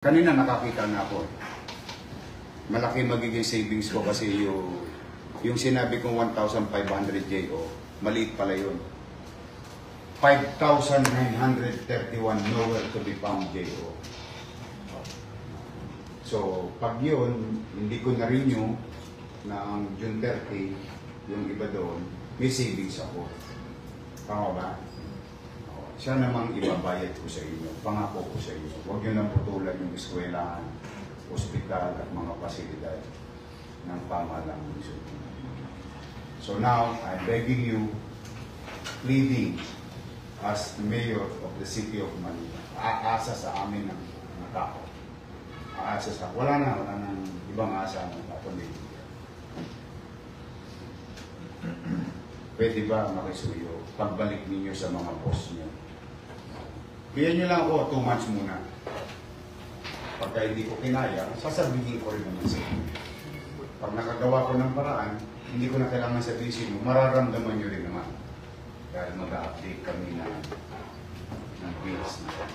Kanina nakakita na ako. Malaki magiging savings ko kasi yung sinabi kong 1,500 JO, maliit pala yun. 5,931 nowhere to be found JO. So, pag yun, hindi ko na-renew na ang June 30, yung iba doon, may savings ako. Tama ba? Siya namang ibabayad ko sa inyo, pangako ko sa inyo. Huwag nyo nang putulan yung eskwelahan, ospital at mga pasilidad ng pamahalang munisip. So now, I'm begging you, pleading as mayor of the city of Manila, aasa sa amin ng tao. Aasa sa, wala nang ibang asa ng patuloy. Pwede ba makisuyo, pagbalik ninyo sa mga boss nyo? Bigyan nyo lang ako 2 months muna. Pagka hindi ko kinaya, sasabihin ko rin naman sa inyo. Pag nakagawa ko ng paraan, hindi ko na kailangan sabihin sa inyo, mararamdaman nyo rin naman. Dahil mag-update kami ng bills na.